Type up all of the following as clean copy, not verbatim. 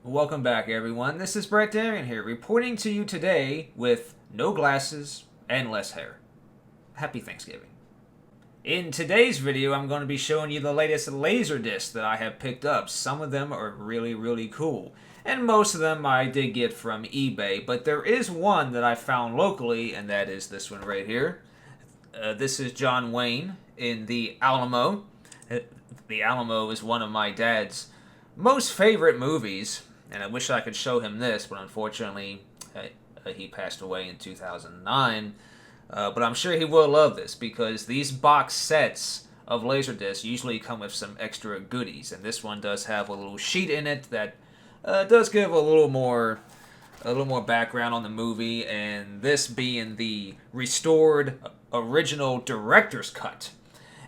Welcome back, everyone. This is Brett Darian here, reporting to you today with no glasses and less hair. Happy Thanksgiving. In today's video, I'm going to be showing you the latest Laserdiscs that I have picked up. Some of them are really cool, and most of them I did get from eBay, but there is one that I found locally, and that is this one right here. This is John Wayne in the Alamo. The Alamo is one of my dad's most favorite movies, and I wish I could show him this, but unfortunately he passed away in 2009. But I'm sure he will love this, because these box sets of Laserdiscs usually come with some extra goodies, and this one does have a little sheet in it that does give a little more background on the movie, and this being the restored original director's cut.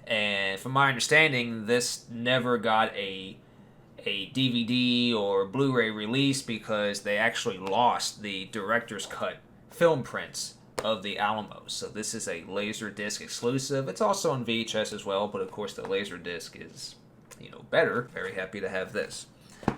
And from my understanding, this never got a DVD or Blu-ray release because they actually lost the director's cut film prints of the Alamo. So this is a Laserdisc exclusive. It's also on VHS as well, but of course the Laserdisc is, better. Very happy to have this.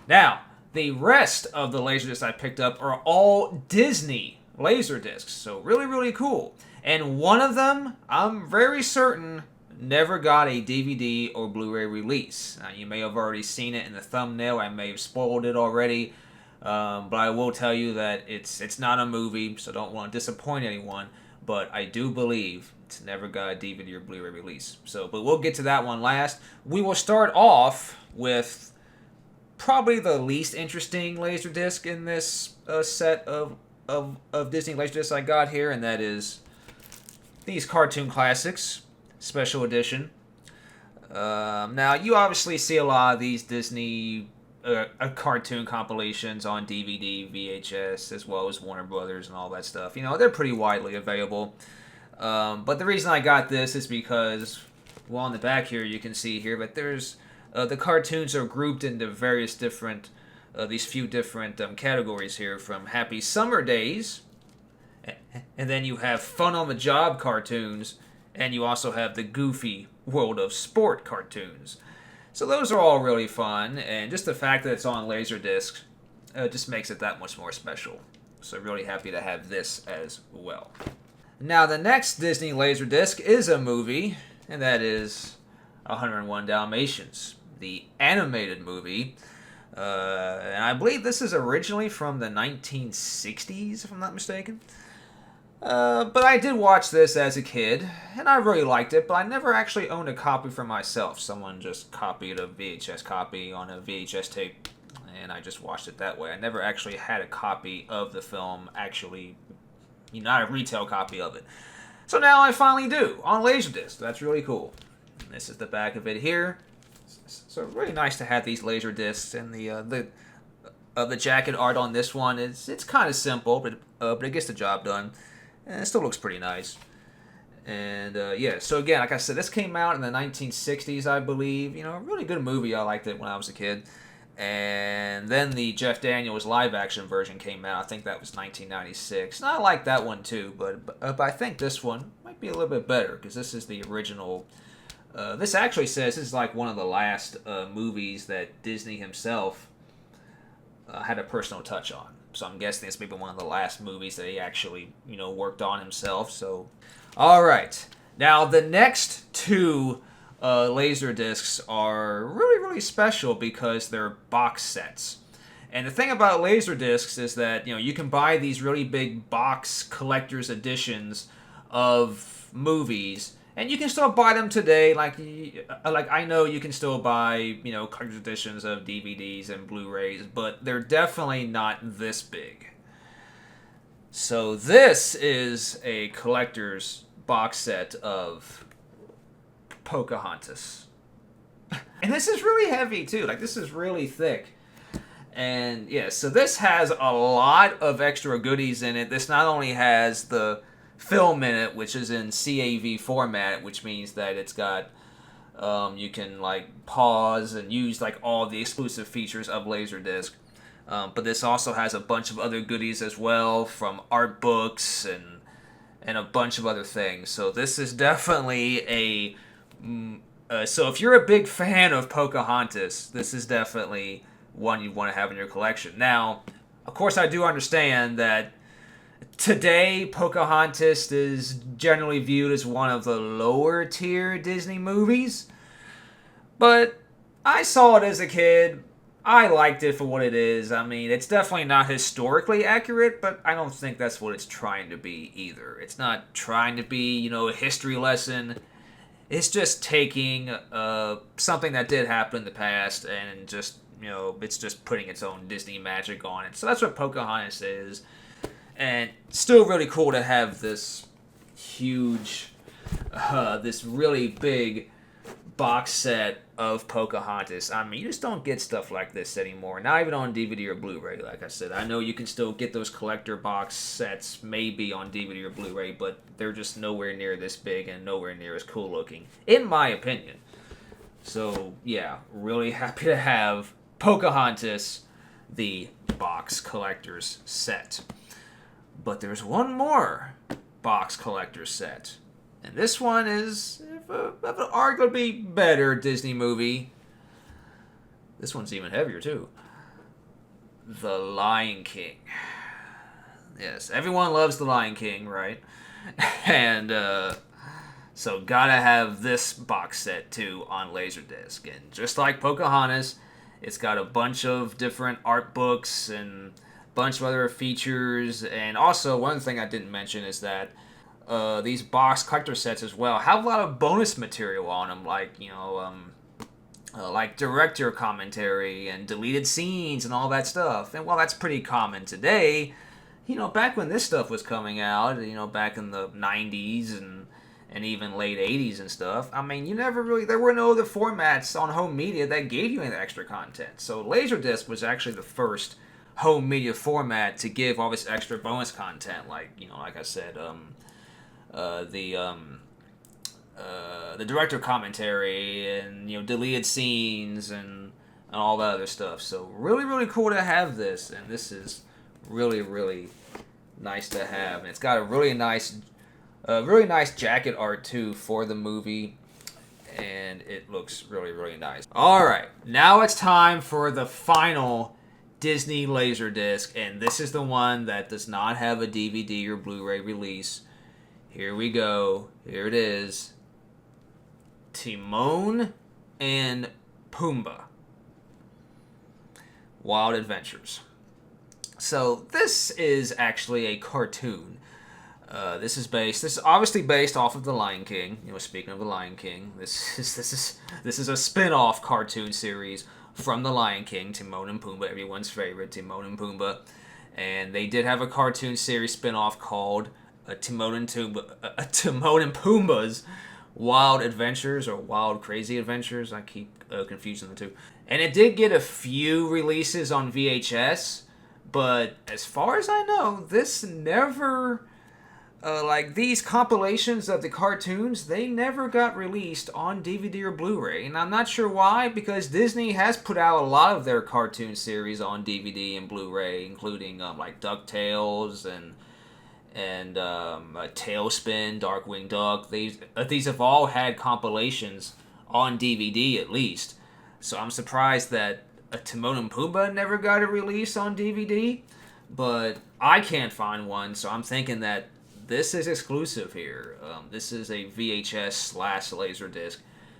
Now, the rest of the Laserdiscs I picked up are all Disney Laserdiscs, so really cool. And one of them, I'm very certain, never got a DVD or Blu-ray release. Now, you may have already seen it in the thumbnail. I may have spoiled it already. But I will tell you that it's not a movie, so don't want to disappoint anyone. But I do believe it's never got a DVD or Blu-ray release. But we'll get to that one last. We will start off with probably the least interesting Laserdisc in this set of Disney Laserdiscs I got here, and that is these Cartoon Classics Special Edition. Now, you obviously see a lot of these Disney cartoon compilations on DVD, VHS, as well as Warner Brothers and all that stuff. They're pretty widely available. But the reason I got this is because, well, on the back here you can see here, but there's the cartoons are grouped into various different, these few different categories here, from Happy Summer Days, and then you have Fun on the Job cartoons, and you also have the Goofy World of Sport cartoons. So those are all really fun, and just the fact that it's on Laserdisc just makes it that much more special. So really happy to have this as well. Now, the next Disney Laserdisc is a movie, and that is 101 Dalmatians, the animated movie. And I believe this is originally from the 1960s, if I'm not mistaken. But I did watch this as a kid, and I really liked it, but I never actually owned a copy for myself. Someone just copied a VHS copy on a VHS tape, and I just watched it that way. I never actually had a copy of the film, actually, not a retail copy of it. So now I finally do, on Laserdisc. That's really cool. And this is the back of it here. So really nice to have these Laserdiscs, and the jacket art on this one it's kind of simple, but it gets the job done. And it still looks pretty nice. And yeah, so again, like I said, this came out in the 1960s, I believe. A really good movie. I liked it when I was a kid. And then the Jeff Daniels live-action version came out. I think that was 1996. And I like that one too, but I think this one might be a little bit better, because this is the original. This actually says this is like one of the last movies that Disney himself had a personal touch on. So I'm guessing this may be one of the last movies that he actually, worked on himself. So, all right. Now, the next two Laserdiscs are really special because they're box sets. And the thing about Laserdiscs is that, you can buy these really big box collector's editions of movies, and you can still buy them today. Like I know you can still buy, collector's editions of DVDs and Blu-rays, but they're definitely not this big. So this is a collector's box set of Pocahontas. And this is really heavy too. This is really thick. And yeah, so this has a lot of extra goodies in it. This not only has the film in it, which is in CAV format, which means that it's got you can pause and use all the exclusive features of Laserdisc, but this also has a bunch of other goodies as well, from art books and a bunch of other things. So this is definitely so if you're a big fan of Pocahontas, this is definitely one you'd want to have in your collection. Now, of course, I do understand that today Pocahontas is generally viewed as one of the lower tier Disney movies, but I saw it as a kid. I liked it for what it is. I mean, it's definitely not historically accurate, but I don't think that's what it's trying to be either. It's not trying to be, a history lesson. It's just taking something that did happen in the past and just, it's just putting its own Disney magic on it. So that's what Pocahontas is. And still really cool to have this huge, this really big box set of Pocahontas. I mean, you just don't get stuff like this anymore. Not even on DVD or Blu-ray, like I said. I know you can still get those collector box sets maybe on DVD or Blu-ray, but they're just nowhere near this big and nowhere near as cool looking, in my opinion. So, yeah, really happy to have Pocahontas, the box collector's set. But there's one more box collector's set. And this one is of an arguably better Disney movie. This one's even heavier, too. The Lion King. Yes, everyone loves The Lion King, right? And so gotta have this box set, too, on Laserdisc. And just like Pocahontas, it's got a bunch of different art books and bunch of other features. And also, one thing I didn't mention is that these box collector sets as well have a lot of bonus material on them, like like director commentary and deleted scenes and all that stuff. And while that's pretty common today, back when this stuff was coming out, back in the 90s and even late 80s and stuff, I mean, there were no other formats on home media that gave you any extra content. So Laserdisc was actually the first home media format to give all this extra bonus content, like I said, the director commentary and deleted scenes and all that other stuff. So really, really cool to have this, and this is really, really nice to have. And it's got a really nice jacket art too for the movie, and it looks really, really nice. All right, now it's time for the final Disney Laserdisc, and this is the one that does not have a DVD or Blu-ray release. Here we go. Here it is. Timon and Pumba. Wild Adventures. So this is actually a cartoon. This is obviously based off of The Lion King. Speaking of The Lion King, this is a spin-off cartoon series from The Lion King, Timon and Pumba, everyone's favorite, Timon and Pumba. And they did have a cartoon series spin-off called Timon and Pumbaa's Wild Adventures, or Wild Crazy Adventures. I keep confusing the two. And it did get a few releases on VHS, but as far as I know, this never, these compilations of the cartoons, they never got released on DVD or Blu-ray. And I'm not sure why, because Disney has put out a lot of their cartoon series on DVD and Blu-ray, including like DuckTales and Tailspin, Darkwing Duck. These have all had compilations on DVD at least. So I'm surprised that Timon and Pumbaa never got a release on DVD, but I can't find one, so I'm thinking that this is exclusive here. This is a VHS/Laserdisc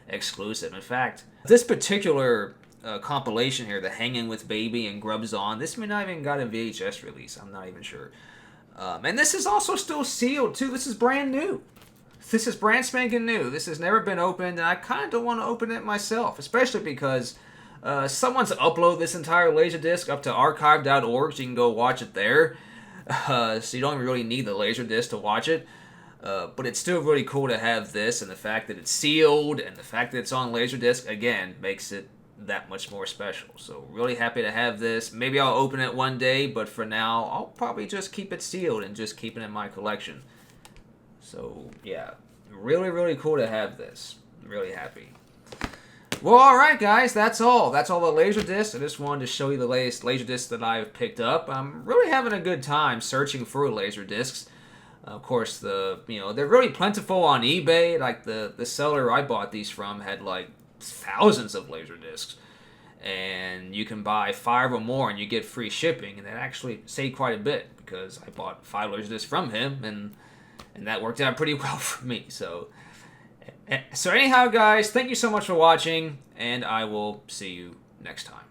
exclusive. In fact, this particular compilation here, the Hanging with Baby and Grubs On, this may not even got a VHS release. I'm not even sure. And this is also still sealed, too. This is brand new. This is brand spanking new. This has never been opened, and I kind of don't want to open it myself, especially because someone's uploaded this entire Laserdisc up to archive.org, so you can go watch it there. So you don't really need the Laserdisc to watch it. But it's still really cool to have this, and the fact that it's sealed and the fact that it's on Laserdisc, again, makes it that much more special. So really happy to have this. Maybe I'll open it one day, but for now I'll probably just keep it sealed and just keep it in my collection. So yeah, really, really cool to have this. Really happy. Well, alright guys, that's all. That's all the Laserdiscs. I just wanted to show you the latest Laserdiscs that I've picked up. I'm really having a good time searching for Laserdiscs. Of course, they're really plentiful on eBay. Like the seller I bought these from had like thousands of Laserdiscs. and you can buy 5 or more and you get free shipping, and that actually saved quite a bit because I bought 5 Laserdiscs from him, and that worked out pretty well for me. So anyhow, guys, thank you so much for watching, and I will see you next time.